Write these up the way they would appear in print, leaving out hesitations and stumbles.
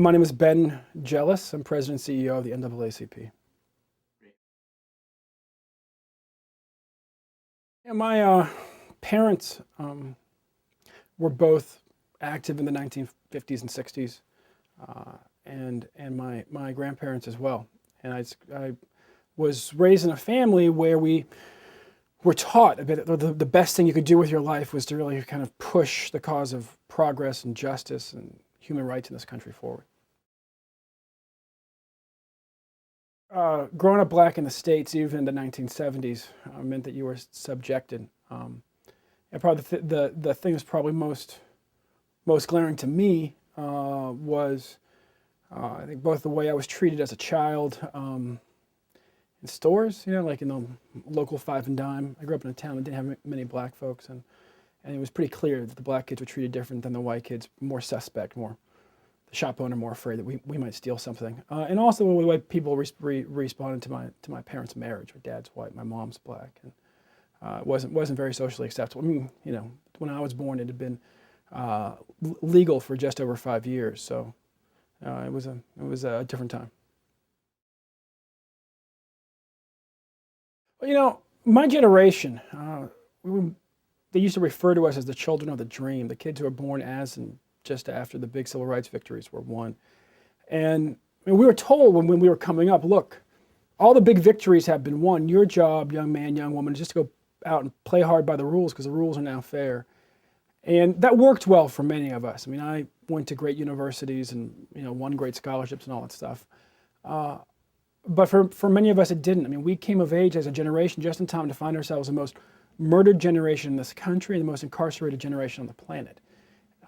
My name is Ben Jealous. I'm President and CEO of the NAACP. Yeah, my parents were both active in the 1950s and 60s, and my grandparents as well. And I was raised in a family where we were taught a bit the best thing you could do with your life was to really kind of push the cause of progress and justice and human rights in this country forward. Growing up black in the States, even in the 1970s, meant that you were subjected. And probably the thing that's probably most glaring to me was I think both the way I was treated as a child in stores, like in the local five and dime. I grew up in a town that didn't have many black folks, and it was pretty clear that the black kids were treated different than the white kids, more suspect, more the shop owner more afraid that we might steal something. And also the way people responded to my parents' marriage. My dad's white, my mom's black, and it wasn't very socially acceptable. I mean, when I was born, it had been legal for just over 5 years, so it was a different time. Well, my generation, they used to refer to us as the children of the dream, the kids who were born as and just after the big civil rights victories were won. And we were told when we were coming up, look, all the big victories have been won. Your job, young man, young woman, is just to go out and play hard by the rules because the rules are now fair. And that worked well for many of us. I mean, I went to great universities and won great scholarships and all that stuff. But for many of us, it didn't. I mean, we came of age as a generation just in time to find ourselves the most murdered generation in this country and the most incarcerated generation on the planet.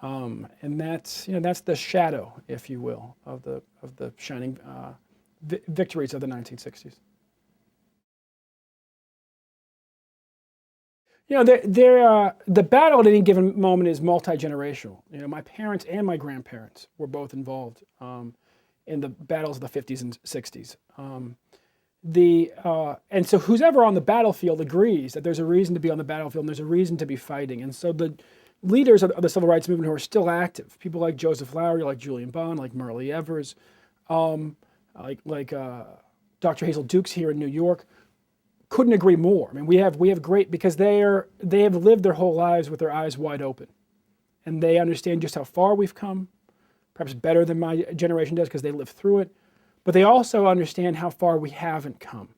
And that's the shadow, if you will, of the shining victories of the 1960s. The battle at any given moment is multi-generational. My parents and my grandparents were both involved in the battles of the 50s and 60s. And so who's ever on the battlefield agrees that there's a reason to be on the battlefield and there's a reason to be fighting. And so the leaders of the civil rights movement who are still active, people like Joseph Lowery, like Julian Bond, like Myrlie Evers, like Dr. Hazel Dukes here in New York, couldn't agree more. I mean, we have great, because they have lived their whole lives with their eyes wide open, and they understand just how far we've come, perhaps better than my generation does because they lived through it, but they also understand how far we haven't come.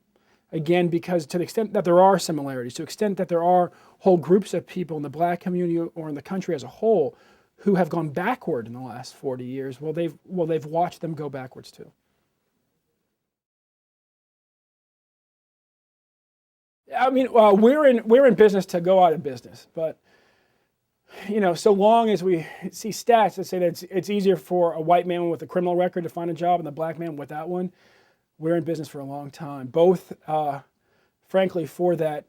Again, because to the extent that there are similarities, to the extent that there are whole groups of people in the black community or in the country as a whole who have gone backward in the last 40 years, they've watched them go backwards too. I mean, we're in business to go out of business, but so long as we see stats that say that it's easier for a white man with a criminal record to find a job than a black man without one, we're in business for a long time. Both, frankly, for that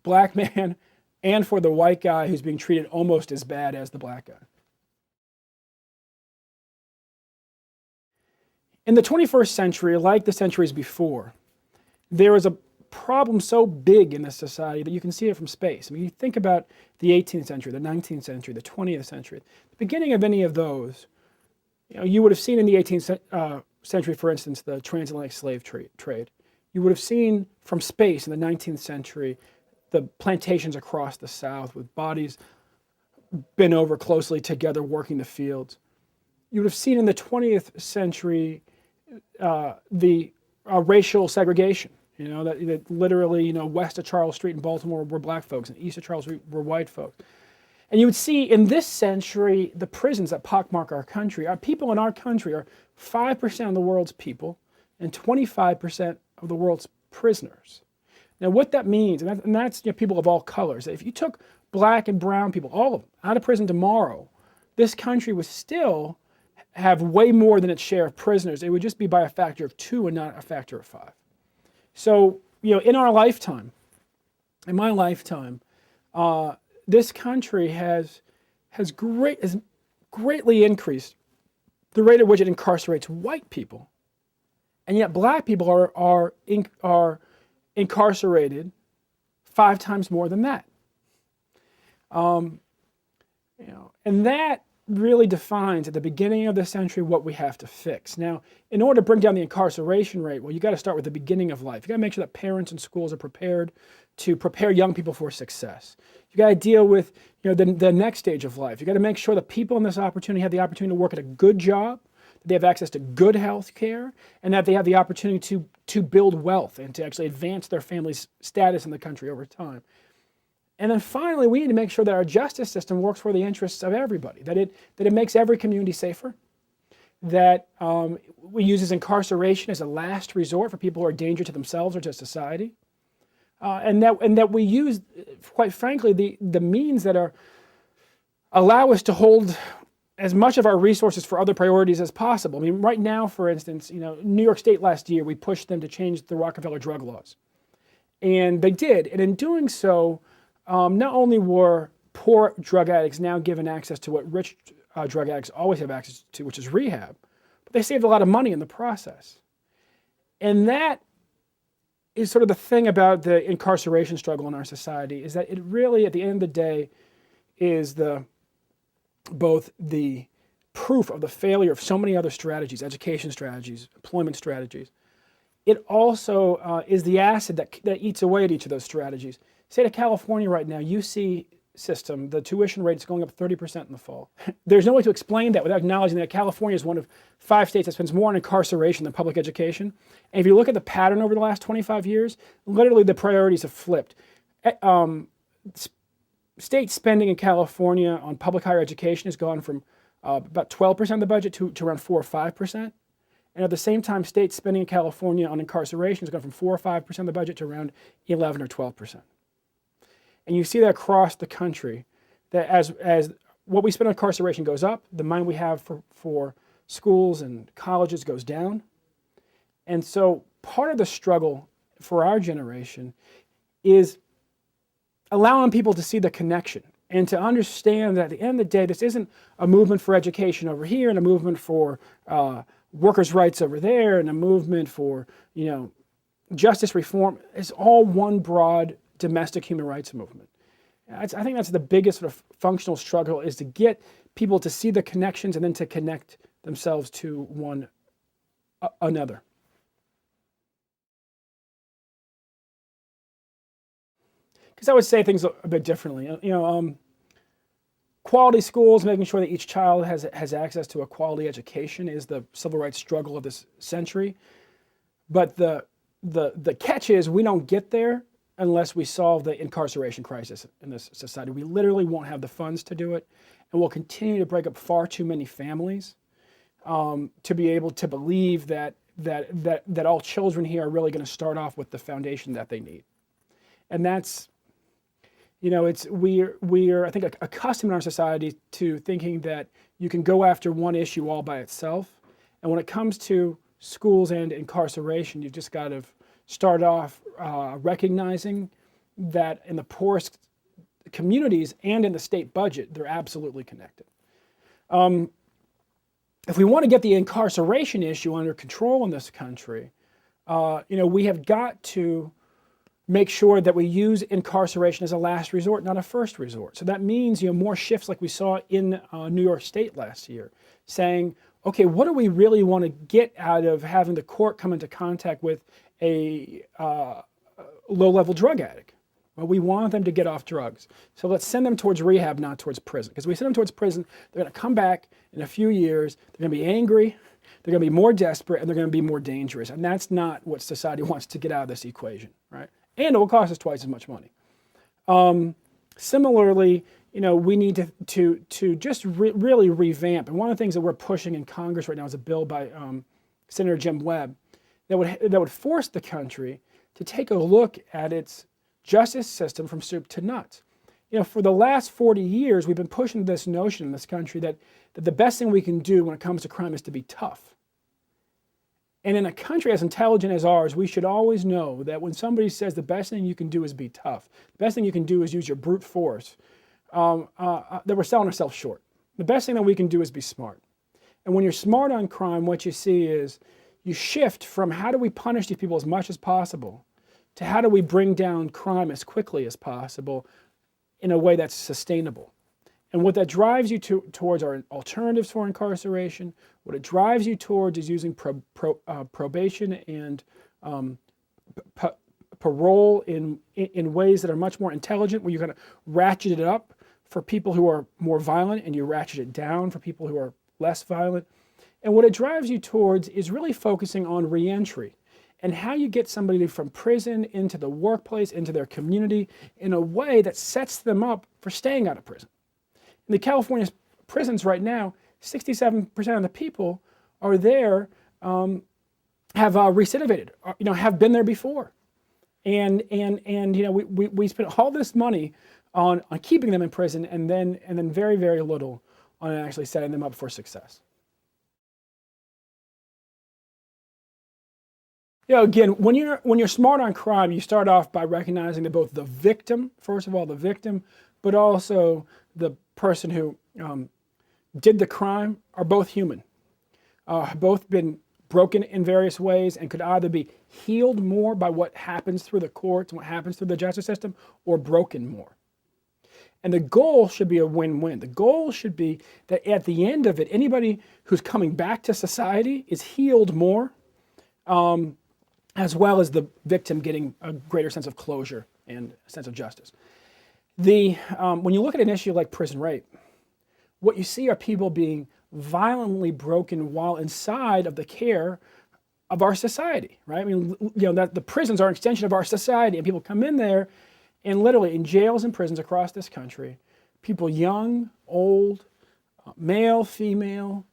black man and for the white guy who's being treated almost as bad as the black guy. In the 21st century, like the centuries before, there is a problem so big in this society that you can see it from space. I mean, you think about the 18th century, the 19th century, the 20th century. The beginning of any of those, you would have seen in the 18th century, for instance, the transatlantic slave trade. You would have seen from space in the 19th century the plantations across the South with bodies bent over closely together working the fields. You would have seen in the 20th century the racial segregation. That literally, west of Charles Street in Baltimore were black folks and east of Charles Street were white folks. And you would see in this century the prisons that pockmark our country. Our people in our country are 5% of the world's people and 25% of the world's prisoners. Now what that means, and that's people of all colors, if you took black and brown people, all of them, out of prison tomorrow, this country would still have way more than its share of prisoners. It would just be by a factor of 2 and not a factor of 5. So, in our lifetime, in my lifetime, this country has greatly increased the rate at which it incarcerates white people, and yet black people are incarcerated 5 times more than that. And that really defines at the beginning of the century what we have to fix. Now, in order to bring down the incarceration rate, well, you got to start with the beginning of life. You got to make sure that parents and schools are prepared to prepare young people for success. You got to deal with, the next stage of life. You got to make sure that people in this opportunity have the opportunity to work at a good job, that they have access to good health care, and that they have the opportunity to build wealth and to actually advance their family's status in the country over time. And then finally, we need to make sure that our justice system works for the interests of everybody, that it makes every community safer, that we uses incarceration as a last resort for people who are a danger to themselves or to society, and that we use, quite frankly, the means that allow us to hold as much of our resources for other priorities as possible. I mean, right now, for instance, New York State last year, we pushed them to change the Rockefeller drug laws. And they did. And in doing so, not only were poor drug addicts now given access to what rich drug addicts always have access to, which is rehab, but they saved a lot of money in the process. And that is sort of the thing about the incarceration struggle in our society, is that it really, at the end of the day, is both the proof of the failure of so many other strategies, education strategies, employment strategies. It also is the acid that eats away at each of those strategies. State of California right now, UC system, the tuition rate is going up 30% in the fall. There's no way to explain that without acknowledging that California is one of 5 states that spends more on incarceration than public education. And if you look at the pattern over the last 25 years, literally the priorities have flipped. State spending in California on public higher education has gone from about 12% of the budget to around 4 or 5%. And at the same time, state spending in California on incarceration has gone from 4 or 5% of the budget to around 11 or 12%. And you see that across the country, that as what we spend on incarceration goes up, the money we have for schools and colleges goes down. And so part of the struggle for our generation is allowing people to see the connection and to understand that at the end of the day, this isn't a movement for education over here and a movement for workers' rights over there and a movement for justice reform. It's all one broad domestic human rights movement. I think that's the biggest sort of functional struggle, is to get people to see the connections and then to connect themselves to one another. Because I would say things a bit differently. Quality schools, making sure that each child has access to a quality education, is the civil rights struggle of this century. But the catch is, we don't get there unless we solve the incarceration crisis in this society. We literally won't have the funds to do it, and we'll continue to break up far too many families to be able to believe that all children here are really going to start off with the foundation that they need. And that's, we're I think accustomed in our society to thinking that you can go after one issue all by itself. And when it comes to schools and incarceration, you've just got to start off recognizing that in the poorest communities and in the state budget, they're absolutely connected. If we want to get the incarceration issue under control in this country, we have got to make sure that we use incarceration as a last resort, not a first resort. So that means more shifts like we saw in New York State last year, saying, okay, what do we really want to get out of having the court come into contact with a low-level drug addict? Well, we want them to get off drugs. So let's send them towards rehab, not towards prison. Because we send them towards prison, they're going to come back in a few years, they're going to be angry, they're going to be more desperate, and they're going to be more dangerous. And that's not what society wants to get out of this equation, right? And it will cost us twice as much money. Similarly, we need to just really revamp. And one of the things that we're pushing in Congress right now is a bill by Senator Jim Webb that would force the country to take a look at its justice system from soup to nuts. For the last 40 years, we've been pushing this notion in this country that the best thing we can do when it comes to crime is to be tough. And in a country as intelligent as ours, we should always know that when somebody says the best thing you can do is be tough, the best thing you can do is use your brute force, that we're selling ourselves short. The best thing that we can do is be smart. And when you're smart on crime, what you see is you shift from how do we punish these people as much as possible to how do we bring down crime as quickly as possible in a way that's sustainable. And what that drives you towards are alternatives for incarceration. What it drives you towards is using probation and parole in ways that are much more intelligent, where you kind of ratchet it up for people who are more violent and you ratchet it down for people who are less violent. And what it drives you towards is really focusing on reentry and how you get somebody from prison into the workplace, into their community, in a way that sets them up for staying out of prison. In the California prisons right now, 67% of the people are there, have recidivated, have been there before. And we spent all this money on keeping them in prison and then very, very little on actually setting them up for success. Again, when you're smart on crime, you start off by recognizing that both the victim, first of all, the victim, but also the person who did the crime are both human, both been broken in various ways and could either be healed more by what happens through the courts and what happens through the justice system, or broken more. And the goal should be a win-win. The goal should be that at the end of it, anybody who's coming back to society is healed more, as well as the victim getting a greater sense of closure and a sense of justice. When you look at an issue like prison rape, what you see are people being violently broken while inside of the care of our society, right? I mean, that the prisons are an extension of our society, and people come in there, and literally in jails and prisons across this country, people young, old, male, female,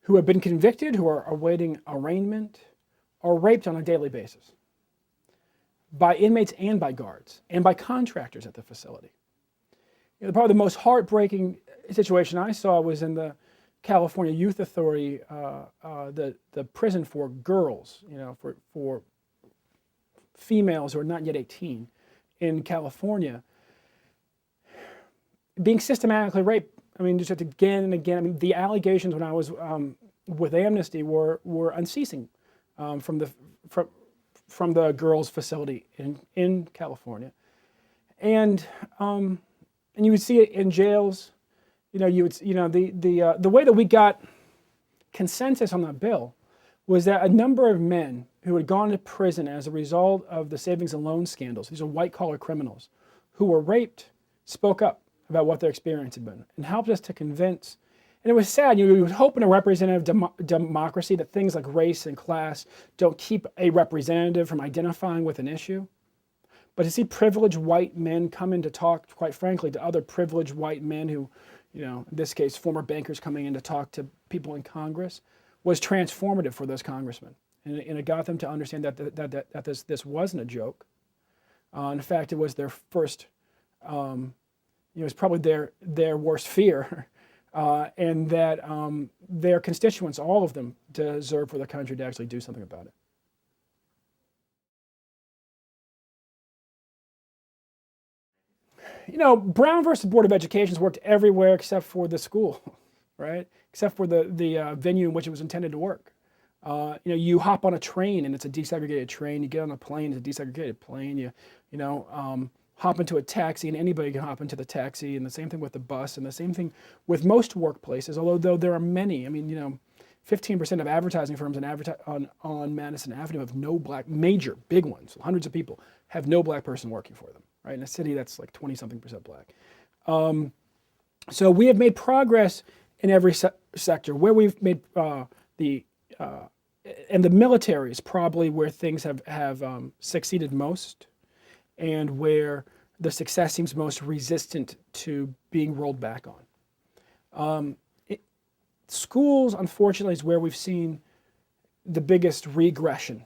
who have been convicted, who are awaiting arraignment, are raped on a daily basis by inmates and by guards and by contractors at the facility. Probably the most heartbreaking situation I saw was in the California Youth Authority, the prison for girls, for females who are not yet 18 in California, being systematically raped. I mean, just again and again. I mean, the allegations when I was with Amnesty were unceasing from the girls' facility in California, and you would see it in jails. The way that we got consensus on that bill was that a number of men who had gone to prison as a result of the savings and loan scandals, these are white-collar criminals, who were raped, spoke up about what their experience had been and helped us to convince. And it was sad. You would hope in a representative democracy that things like race and class don't keep a representative from identifying with an issue. But to see privileged white men come in to talk, quite frankly, to other privileged white men who, in this case, former bankers coming in to talk to people in Congress, was transformative for those congressmen. And it got them to understand that this wasn't a joke. In fact, it was their first, it was probably their worst fear, and that their constituents, all of them, deserve for the country to actually do something about it. Brown versus Board of Education's worked everywhere except for the school, right? Except for the venue in which it was intended to work. You hop on a train and it's a desegregated train. You get on a plane, it's a desegregated plane. You hop into a taxi and anybody can hop into the taxi, and the same thing with the bus, and the same thing with most workplaces, although there are many. I mean, 15% of advertising firms on Madison Avenue have no black, major, big ones, hundreds of people, have no black person working for them, right? In a city that's like 20-something% black. So we have made progress in every sector. Where we've made and the military is probably where things have succeeded most, and where the success seems most resistant to being rolled back on. Schools, unfortunately, is where we've seen the biggest regression,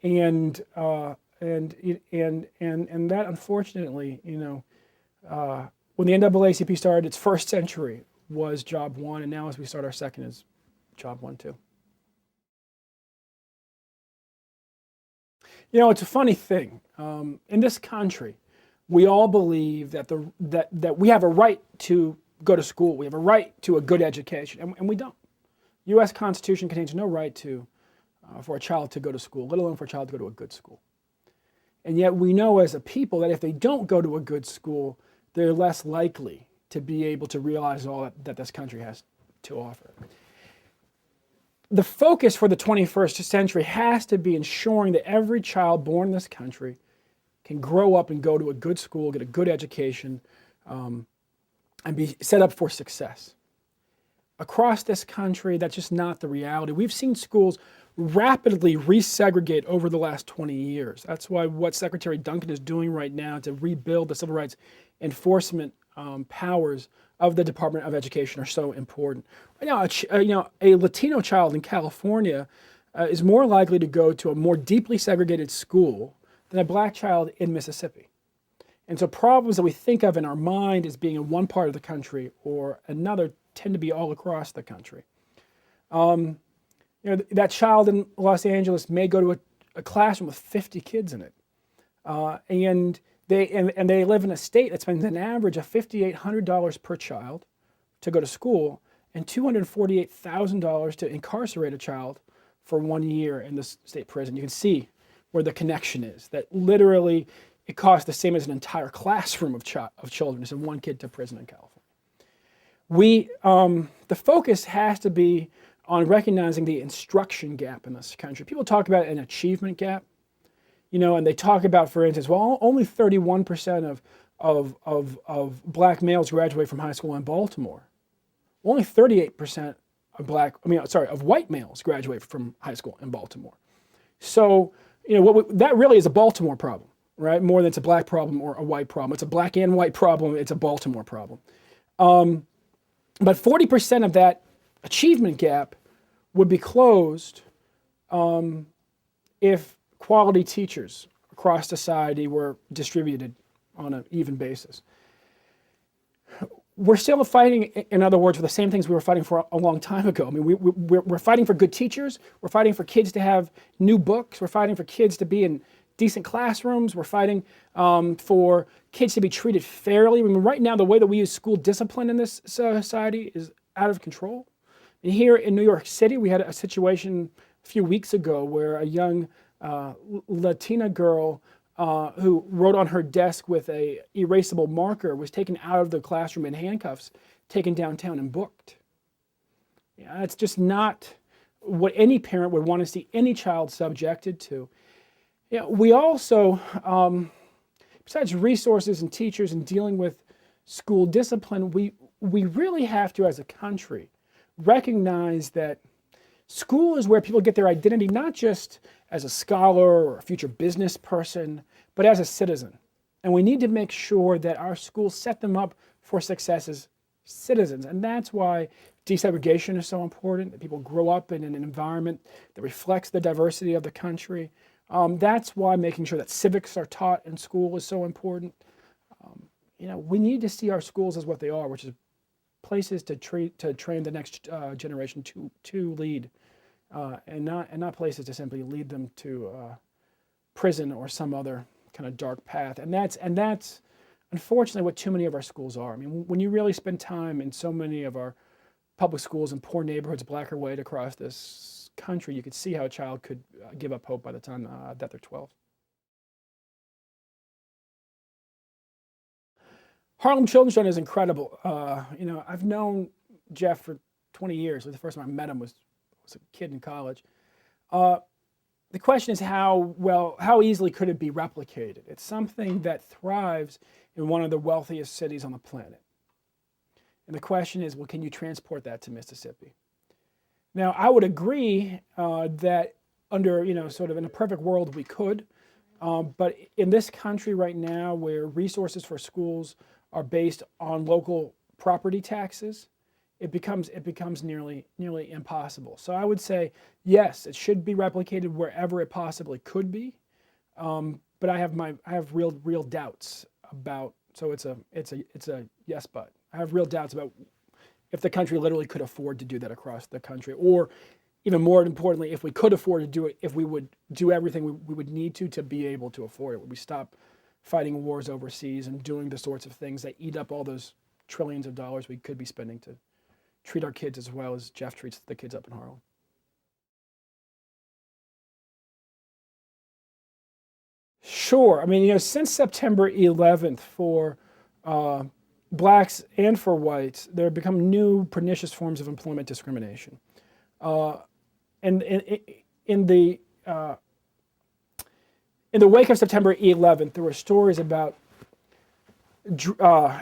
and that, unfortunately, when the NAACP started its first century was job one, and now as we start our second is job one too. It's a funny thing. In this country, we all believe that that we have a right to go to school. We have a right to a good education, and we don't. The U.S. Constitution contains no right for a child to go to school, let alone for a child to go to a good school. And yet we know as a people that if they don't go to a good school, they're less likely to be able to realize all that this country has to offer. The focus for the 21st century has to be ensuring that every child born in this country can grow up and go to a good school, get a good education, and be set up for success. Across this country, that's just not the reality. We've seen schools rapidly resegregate over the last 20 years. That's why what Secretary Duncan is doing right now to rebuild the civil rights enforcement powers of the Department of Education are so important. Right now, a Latino child in California is more likely to go to a more deeply segregated school than a black child in Mississippi. And so problems that we think of in our mind as being in one part of the country or another tend to be all across the country. That child in Los Angeles may go to a classroom with 50 kids in it, and they live in a state that spends an average of $5,800 per child to go to school and $248,000 to incarcerate a child for 1 year in the state prison. You can see where the connection is. That literally it costs the same as an entire classroom of children to send one kid to prison in California. The focus has to be on recognizing the instruction gap in this country. People talk about an achievement gap, and they talk about, for instance, well, only 31% of black males graduate from high school in Baltimore. Only 38% of white males graduate from high school in Baltimore. So, that really is a Baltimore problem, right? More than it's a black problem or a white problem. It's a black and white problem. It's a Baltimore problem. But 40% of that achievement gap would be closed if quality teachers across society were distributed on an even basis. We're still fighting, in other words, for the same things we were fighting for a long time ago. I mean, we're fighting for good teachers. We're fighting for kids to have new books. We're fighting for kids to be in decent classrooms. We're fighting for kids to be treated fairly. I mean, right now, the way that we use school discipline in this society is out of control. And here in New York City, we had a situation a few weeks ago where a young Latina girl who wrote on her desk with a erasable marker was taken out of the classroom in handcuffs, taken downtown and booked. It's just not what any parent would want to see any child subjected to. We also, besides resources and teachers and dealing with school discipline, we really have to, as a country, recognize that school is where people get their identity, not just as a scholar or a future business person, but as a citizen. And we need to make sure that our schools set them up for success as citizens. And that's why desegregation is so important, that people grow up in an environment that reflects the diversity of the country. That's why making sure that civics are taught in school is so important. We need to see our schools as what they are, which is places to train the next generation to lead, and not places to simply lead them to prison or some other kind of dark path. And that's unfortunately what too many of our schools are. I mean, when you really spend time in so many of our public schools in poor neighborhoods, black or white, across this country, you could see how a child could give up hope by the time that they're 12. Harlem Children's Zone is incredible. I've known Jeff for 20 years. The first time I met him was a kid in college. The question is how easily could it be replicated? It's something that thrives in one of the wealthiest cities on the planet. And the question is, can you transport that to Mississippi? Now, I would agree that under, sort of in a perfect world, we could. But in this country right now, where resources for schools are based on local property taxes, it becomes nearly impossible. So I would say, yes, it should be replicated wherever it possibly could be. But I have real doubts about. So it's a yes, but I have real doubts about if the country literally could afford to do that across the country, or even more importantly, if we could afford to do it, if we would do everything we would need to be able to afford it. Would we stop fighting wars overseas and doing the sorts of things that eat up all those trillions of dollars we could be spending to treat our kids as well as Jeff treats the kids up in Harlem? Sure. I mean, since September 11th, for blacks and for whites, there have become new pernicious forms of employment discrimination. And in the wake of September 11th, there were stories about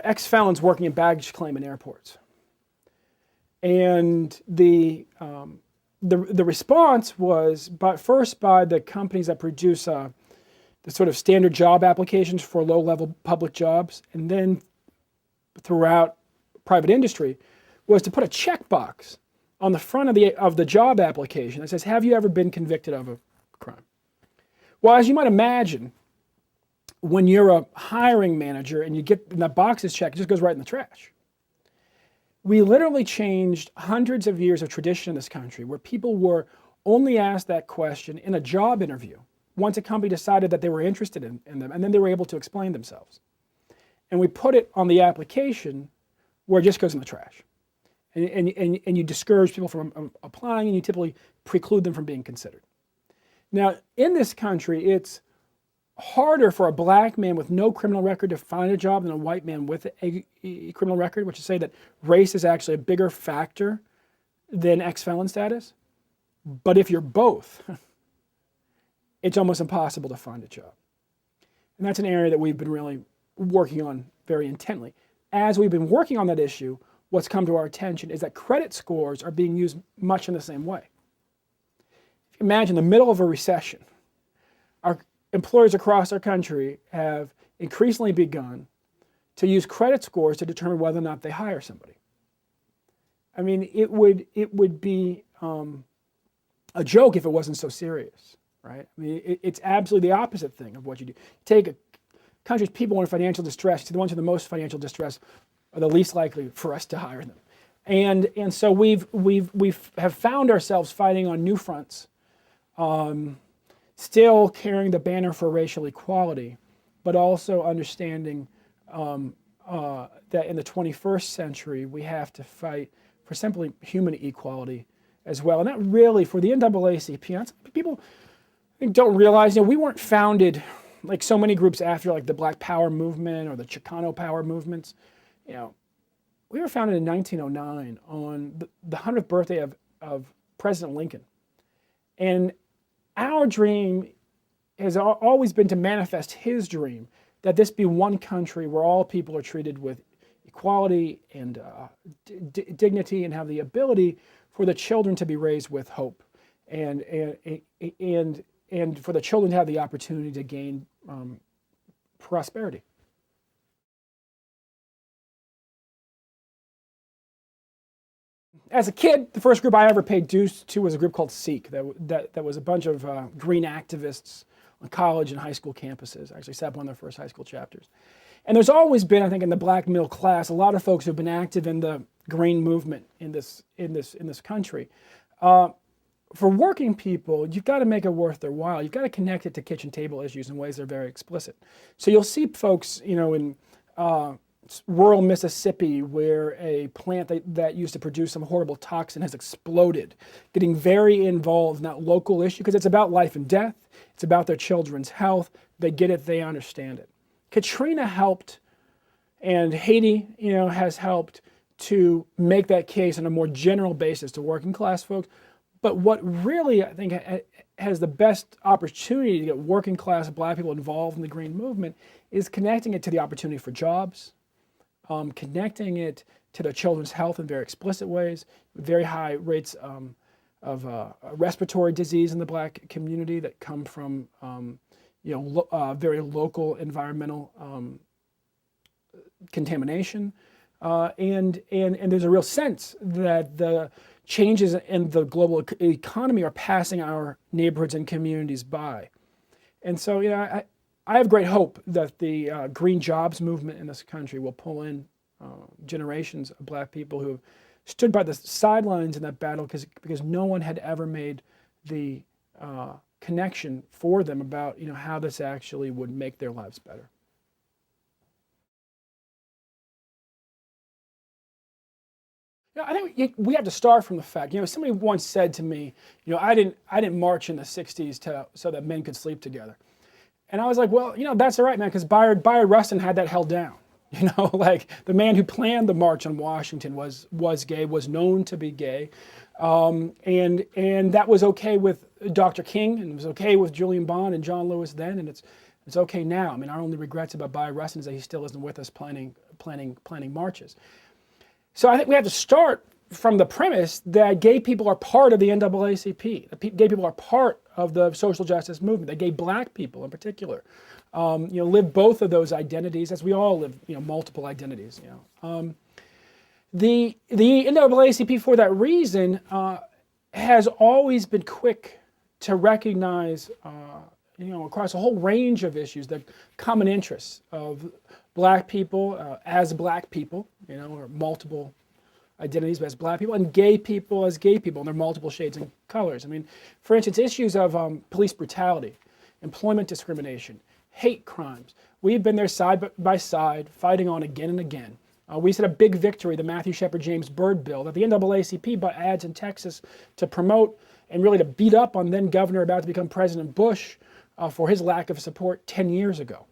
ex-felons working in baggage claim in airports. And the response was first by the companies that produce the sort of standard job applications for low-level public jobs, and then throughout private industry, was to put a checkbox on the front of the job application that says, "Have you ever been convicted of a crime?" Well, as you might imagine, when you're a hiring manager and that box is checked, it just goes right in the trash. We literally changed hundreds of years of tradition in this country where people were only asked that question in a job interview once a company decided that they were interested in them, and then they were able to explain themselves. And we put it on the application where it just goes in the trash. And you discourage people from applying, and you typically preclude them from being considered. Now, in this country, it's harder for a black man with no criminal record to find a job than a white man with a criminal record, which is to say that race is actually a bigger factor than ex-felon status. But if you're both, it's almost impossible to find a job. And that's an area that we've been really working on very intently. As we've been working on that issue, what's come to our attention is that credit scores are being used much in the same way. If you imagine the middle of a recession, our employers across our country have increasingly begun to use credit scores to determine whether or not they hire somebody. I mean, it would be a joke if it wasn't so serious, right? I mean, it's absolutely the opposite thing of what you do. Take a country's people in financial distress to the ones in the most financial distress are the least likely for us to hire them. And so we have found ourselves fighting on new fronts, still carrying the banner for racial equality, but also understanding that in the 21st century we have to fight for simply human equality as well. And that really, for the NAACP, people don't realize, we weren't founded like so many groups after, like the Black Power movement or the Chicano Power movements. We were founded in 1909 on the 100th birthday of President Lincoln. And our dream has always been to manifest his dream, that this be one country where all people are treated with equality and dignity, and have the ability for the children to be raised with hope, and for the children to have the opportunity to gain prosperity. As a kid, the first group I ever paid dues to was a group called SEEK. That was a bunch of green activists on college and high school campuses. I actually set up one of their first high school chapters. And there's always been, I think, in the black middle class, a lot of folks who've been active in the green movement in this country. For working people, you've got to make it worth their while. You've got to connect it to kitchen table issues in ways that are very explicit. So you'll see folks, in rural Mississippi, where a plant that used to produce some horrible toxin has exploded, getting very involved in that local issue, because it's about life and death. It's about their children's health. They get it. They understand it. Katrina helped, and Haiti, has helped to make that case on a more general basis to working class folks. But what really, I think, has the best opportunity to get working class black people involved in the green movement is connecting it to the opportunity for jobs, connecting it to their children's health in very explicit ways, very high rates of respiratory disease in the black community that come from very local environmental contamination, and there's a real sense that the changes in the global economy are passing our neighborhoods and communities by. And so, I have great hope that the green jobs movement in this country will pull in generations of black people who have stood by the sidelines in that battle because no one had ever made the connection for them about how this actually would make their lives better. I think we have to start from the fact. Somebody once said to me, I didn't march in the '60s so that men could sleep together, and I was like, well, that's all right, man, because Bayard Rustin had that held down, Like the man who planned the March on Washington was gay, was known to be gay, and that was okay with Dr. King, and it was okay with Julian Bond and John Lewis then, and it's okay now. I mean, our only regrets about Bayard Rustin is that he still isn't with us planning marches. So I think we have to start from the premise that gay people are part of the NAACP. That gay people are part of the social justice movement. That gay black people, in particular, live both of those identities, as we all live, multiple identities. The NAACP, for that reason, has always been quick to recognize, across a whole range of issues, the common interests of black people as black people, or multiple identities as black people, and gay people as gay people, and their multiple shades and colors. I mean, for instance, issues of police brutality, employment discrimination, hate crimes. We've been there side by side, fighting on again and again. We set a big victory, the Matthew Shepard James Byrd bill, that the NAACP ads in Texas to promote and really to beat up on then Governor, about to become President Bush, for his lack of support 10 years ago.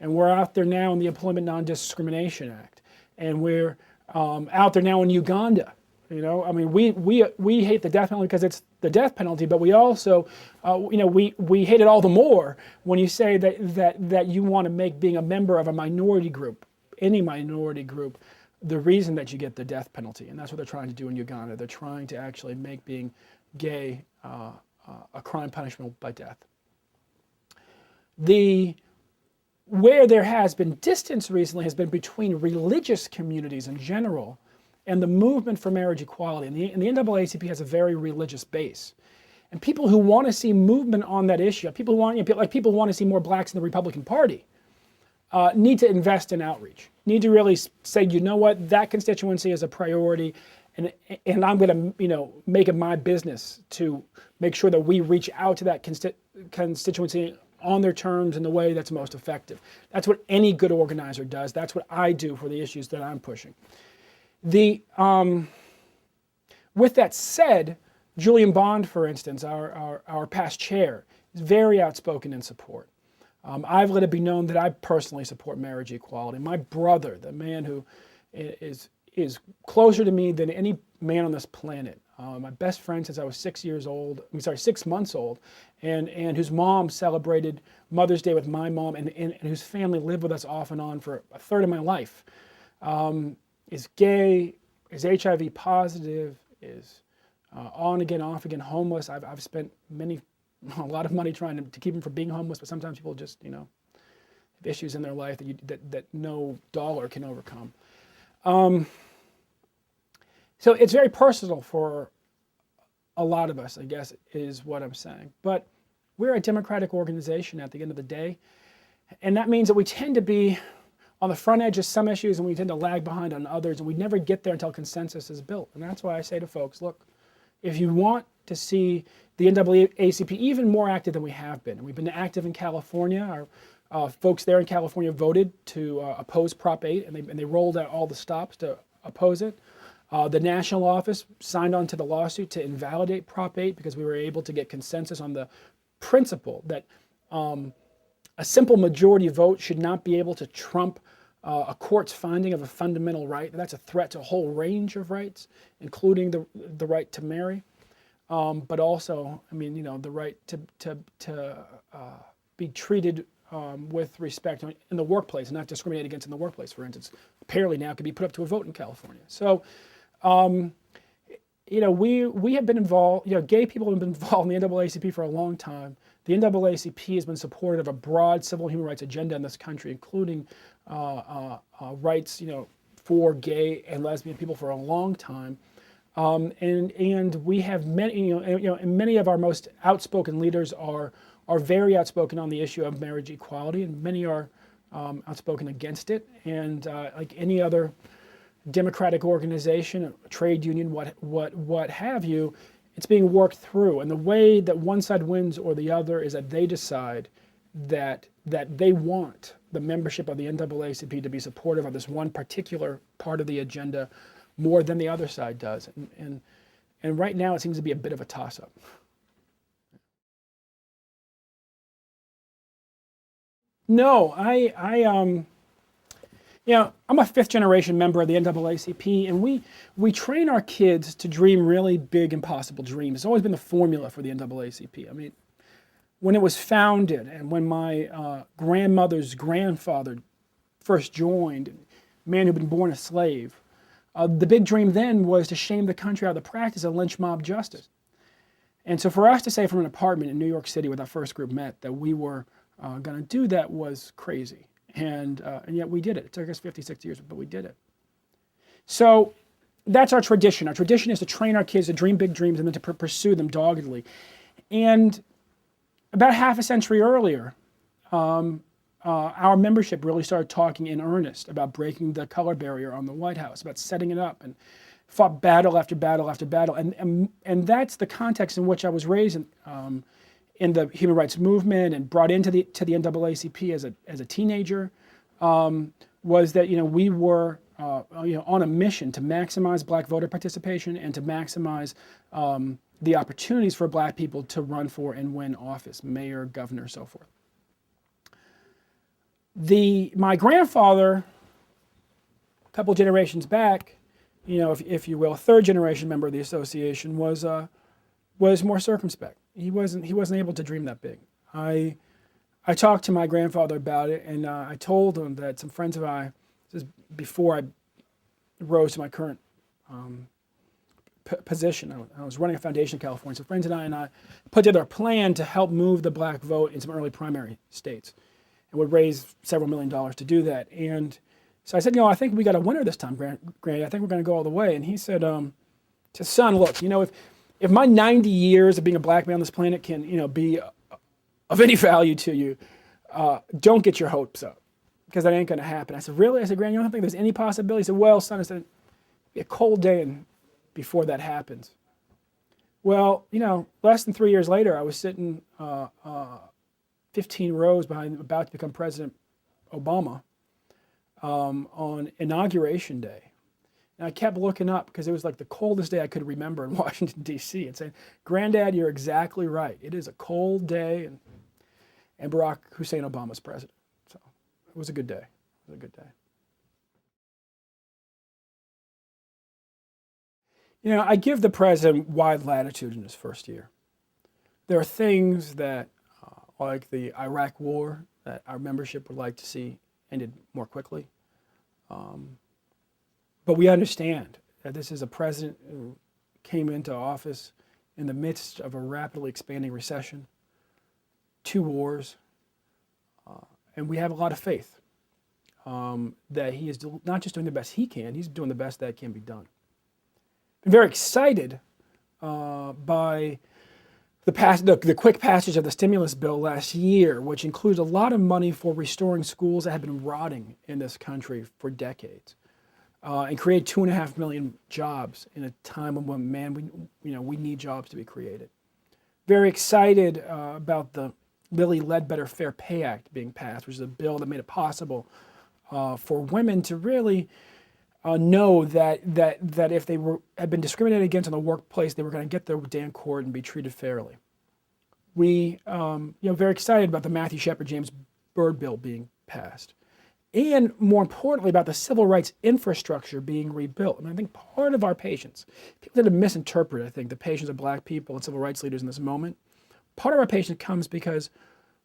And we're out there now in the Employment Non-Discrimination Act. And we're out there now in Uganda. I mean, we hate the death penalty because it's the death penalty, but we also, we hate it all the more when you say that you want to make being a member of a minority group, any minority group, the reason that you get the death penalty. And that's what they're trying to do in Uganda. They're trying to actually make being gay a crime punishable by death. Where there has been distance recently has been between religious communities in general and the movement for marriage equality. And the NAACP has a very religious base. And people who want to see movement on that issue, people want to see more blacks in the Republican Party, need to invest in outreach. Need to really say, that constituency is a priority, and I'm going to, make it my business to make sure that we reach out to that constituency on their terms in the way that's most effective. That's what any good organizer does. That's what I do for the issues that I'm pushing. With that said, Julian Bond, for instance, our past chair, is very outspoken in support. I've let it be known that I personally support marriage equality. My brother, the man who is closer to me than any man on this planet, my best friend since I was 6 months old, and whose mom celebrated Mother's Day with my mom, and whose family lived with us off and on for a third of my life, is gay, is HIV positive, is on again, off again, homeless. I've spent a lot of money trying to keep him from being homeless, but sometimes people just, have issues in their life that no dollar can overcome. So it's very personal for a lot of us, I guess, is what I'm saying. But we're a democratic organization at the end of the day, and that means that we tend to be on the front edge of some issues and we tend to lag behind on others, and we never get there until consensus is built. And that's why I say to folks, look, if you want to see the NAACP even more active than we have been, and we've been active in California, our folks there in California voted to oppose Prop 8, and they rolled out all the stops to oppose it. The national office signed on to the lawsuit to invalidate Prop 8 because we were able to get consensus on the principle that a simple majority vote should not be able to trump a court's finding of a fundamental right. That's a threat to a whole range of rights, including the right to marry, but also, the right to be treated with respect in the workplace, and not discriminated against in the workplace, for instance. Apparently now could be put up to a vote in California. So, we have been involved, gay people have been involved in the NAACP for a long time. The NAACP has been supportive of a broad civil and human rights agenda in this country, including rights, for gay and lesbian people for a long time. And we have many, and many of our most outspoken leaders are very outspoken on the issue of marriage equality, and many are outspoken against it. And like any other democratic organization, trade union, what have you, it's being worked through. And the way that one side wins or the other is that they decide that they want the membership of the NAACP to be supportive of this one particular part of the agenda more than the other side does. And right now it seems to be a bit of a toss-up. No, I'm a fifth generation member of the NAACP, and we train our kids to dream really big, impossible dreams. It's always been the formula for the NAACP. I mean, when it was founded and when my grandmother's grandfather first joined, a man who'd been born a slave, the big dream then was to shame the country out of the practice of lynch mob justice. And so for us to say from an apartment in New York City where that first group met that we were going to do that was crazy. And yet we did it. It took us 56 years, but we did it. So that's our tradition. Our tradition is to train our kids to dream big dreams and then to pursue them doggedly. And about half a century earlier, our membership really started talking in earnest about breaking the color barrier on the White House, about setting it up, and fought battle after battle after battle. And that's the context in which I was raised in the human rights movement and brought into the NAACP as a teenager, was that we were on a mission to maximize black voter participation and to maximize the opportunities for black people to run for and win office, mayor, governor, so forth. My grandfather, a couple generations back, if you will, a third generation member of the association, was more circumspect. He wasn't able to dream that big. I talked to my grandfather about it, and I told him that some friends of mine, this is before I rose to my current position. I was running a foundation in California. So friends and I put together a plan to help move the black vote in some early primary states. It would raise several $1 million to do that. And so I said, I think we got a winner this time, Granny. I think we're going to go all the way. And he said, son, look, if my 90 years of being a black man on this planet can, be of any value to you, don't get your hopes up, because that ain't going to happen. I said, really? I said, Granny, you don't think there's any possibility? He said, well, son, I said, it'll be a cold day before that happens. Well, less than 3 years later, I was sitting 15 rows behind about to become President Obama on Inauguration Day. And I kept looking up because it was like the coldest day I could remember in Washington, D.C. and saying, Granddad, you're exactly right. It is a cold day, and Barack Hussein Obama's president. So it was a good day. It was a good day. I give the president wide latitude in his first year. There are things that, like the Iraq War, that our membership would like to see ended more quickly. But we understand that this is a president who came into office in the midst of a rapidly expanding recession, 2 wars, and we have a lot of faith that he is not just doing the best he can, he's doing the best that can be done. I'm very excited by the quick passage of the stimulus bill last year, which includes a lot of money for restoring schools that have been rotting in this country for decades, and create 2.5 million jobs in a time when, we need jobs to be created. Very excited about the Lilly Ledbetter Fair Pay Act being passed, which is a bill that made it possible for women to really know that if they had been discriminated against in the workplace, they were going to get their day in court and be treated fairly. We, very excited about the Matthew Shepard James Byrd bill being passed, and more importantly about the civil rights infrastructure being rebuilt. I think part of our patience, people tend to misinterpret, I think, the patience of black people and civil rights leaders in this moment. Part of our patience comes because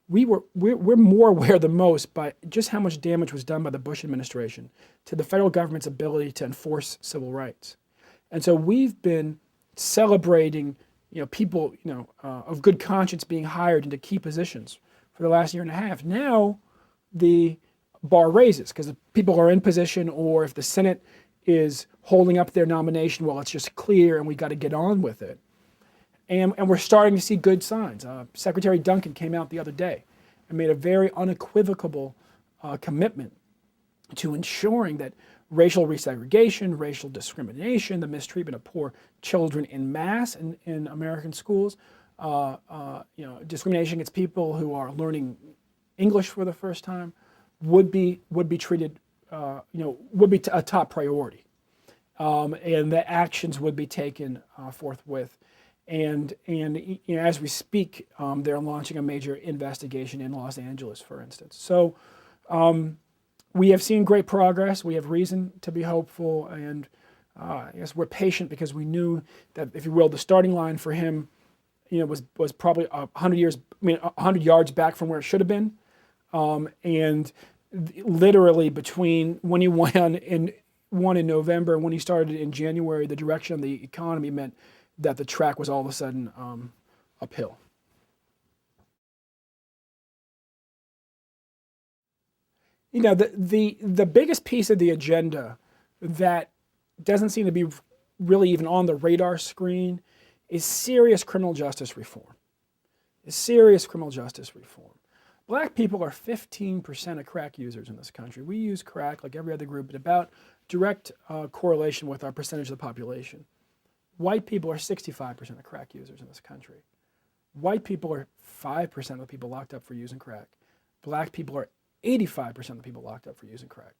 we're more aware than most by just how much damage was done by the Bush administration to the federal government's ability to enforce civil rights. And so we've been celebrating, people, of good conscience being hired into key positions for the last year and a half. Now the bar raises because if people are in position, or if the Senate is holding up their nomination, well, it's just clear and we got to get on with it. And we're starting to see good signs. Secretary Duncan came out the other day and made a very unequivocal commitment to ensuring that racial resegregation, racial discrimination, the mistreatment of poor children in mass in American schools, discrimination against people who are learning English for the first time would be treated, would be a top priority, and that actions would be taken forthwith. And as we speak, they're launching a major investigation in Los Angeles, for instance. So we have seen great progress. We have reason to be hopeful, and I guess we're patient because we knew that, if you will, the starting line for him, was probably 100 yards back from where it should have been, and literally between when he won in November and when he started in January, the direction of the economy meant that the track was all of a sudden uphill. The biggest piece of the agenda that doesn't seem to be really even on the radar screen is serious criminal justice reform. Black people are 15% of crack users in this country. We use crack like every other group, but about direct correlation with our percentage of the population. White people are 65% of crack users in this country. White people are 5% of the people locked up for using crack. Black people are 85% of the people locked up for using crack.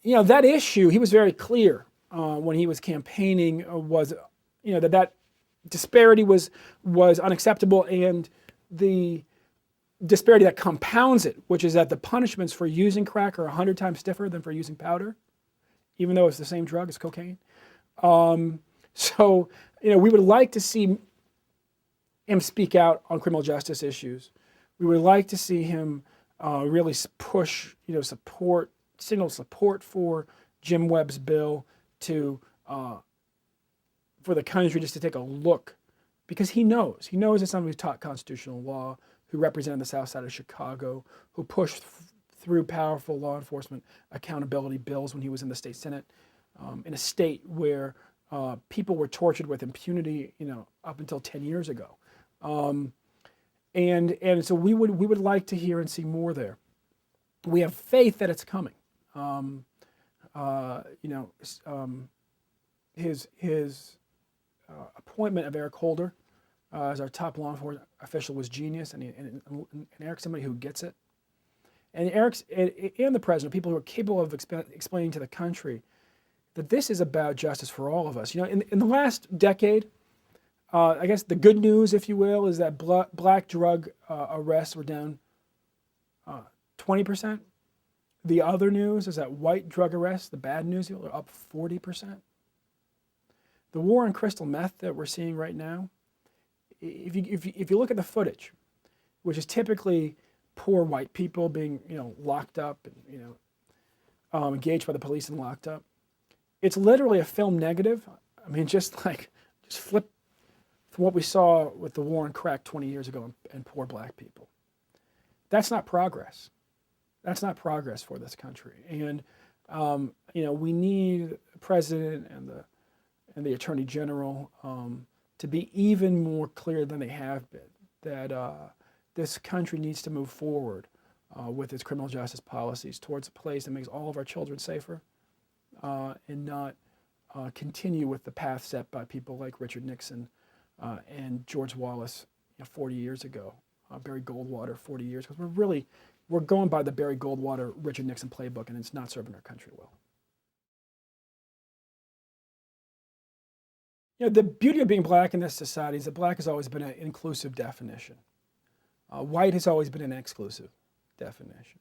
That issue, he was very clear when he was campaigning, was that disparity was unacceptable, and the disparity that compounds it, which is that the punishments for using crack are 100 times stiffer than for using powder, even though it's the same drug as cocaine. So we would like to see him speak out on criminal justice issues. We would like to see him really push, signal support for Jim Webb's bill for the country just to take a look, because he knows as somebody who's taught constitutional law, who represented the South Side of Chicago, who pushed through powerful law enforcement accountability bills when he was in the state Senate, in a state where people were tortured with impunity, up until 10 years ago. And so we would like to hear and see more there. We have faith that it's coming. His appointment of Eric Holder as our top law enforcement official was genius, and Eric's somebody who gets it. And Eric's and the president, people who are capable of explaining to the country that this is about justice for all of us. In the last decade, I guess the good news, if you will, is that black drug arrests were down 20%. The other news is that white drug arrests, the bad news, are up 40%. The war on crystal meth that we're seeing right now, if you look at the footage, which is typically poor white people being locked up and engaged by the police and locked up, it's literally a film negative. I mean, just flip from what we saw with the war on crack 20 years ago and poor black people. That's not progress. That's not progress for this country. And we need the president and the attorney general to be even more clear than they have been that this country needs to move forward with its criminal justice policies towards a place that makes all of our children safer, and not continue with the path set by people like Richard Nixon and George Wallace 40 years ago, Barry Goldwater 40 years, because we're going by the Barry Goldwater, Richard Nixon playbook, and it's not serving our country well. The beauty of being black in this society is that black has always been an inclusive definition. White has always been an exclusive definition.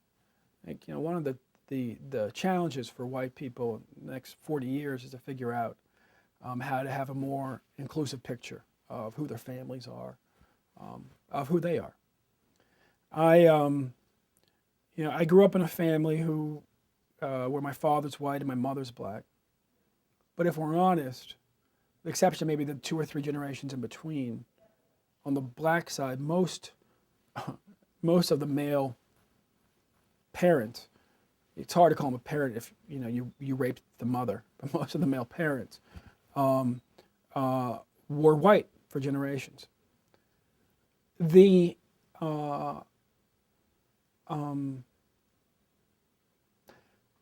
One of the challenges for white people in the next 40 years is to figure out how to have a more inclusive picture of who their families are, of who they are. I grew up in a family where my father's white and my mother's black. But if we're honest, the exception maybe the 2 or 3 generations in between, on the black side, most of the male parents, it's hard to call them a parent if you raped the mother, but most of the male parents were white for generations.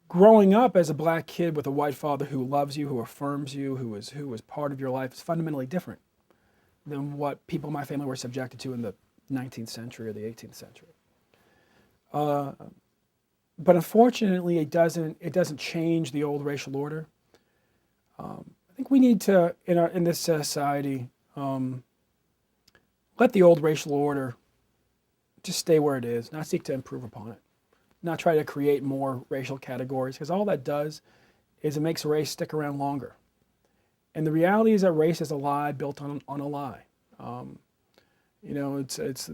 Growing up as a black kid with a white father who loves you, who affirms you, who is part of your life, is fundamentally different than what people in my family were subjected to in the 19th century or the 18th century. But unfortunately, it doesn't change the old racial order. I think we need to, in this society, let the old racial order just stay where it is, not seek to improve upon it. not try to create more racial categories, because all that does is it makes race stick around longer. And the reality is that race is a lie built on a lie. It's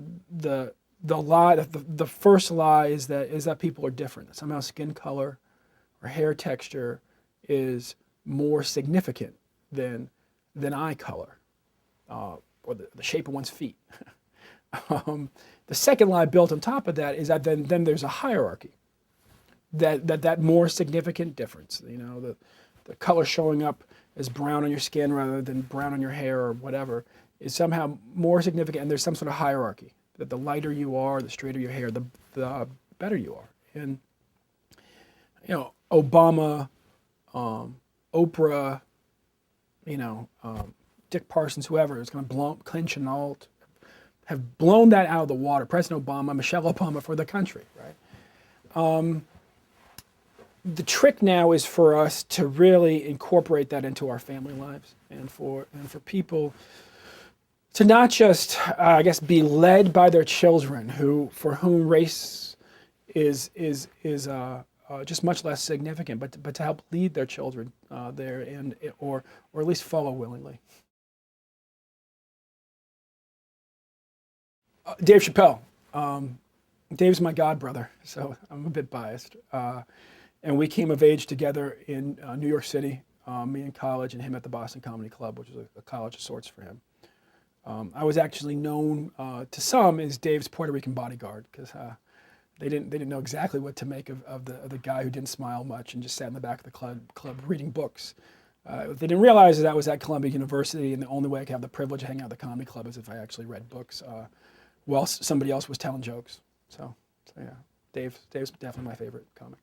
the lie. The first lie is that people are different. That somehow skin color or hair texture is more significant than eye color or the shape of one's feet. The second lie built on top of that is that then there's a hierarchy. That more significant difference. The color showing up as brown on your skin rather than brown on your hair or whatever is somehow more significant, and there's some sort of hierarchy. That the lighter you are, the straighter your hair, the better you are. And Obama, Oprah, Dick Parsons, whoever is going to Clinch and Alt, have blown that out of the water. President Obama, Michelle Obama, for the country, right? The trick now is for us to really incorporate that into our family lives, and for people to not just, be led by their children, for whom race is just much less significant, but to help lead their children there, or at least follow willingly. Dave Chappelle. Dave's my god brother, so I'm a bit biased. And we came of age together in New York City, me in college and him at the Boston Comedy Club, which was a college of sorts for him. I was actually known to some as Dave's Puerto Rican bodyguard, because they didn't know exactly what to make of the guy who didn't smile much and just sat in the back of the club reading books. What they didn't realize is I was at Columbia University, and the only way I could have the privilege of hanging out at the comedy club is if I actually read books while somebody else was telling jokes. So yeah, Dave's definitely my favorite comic.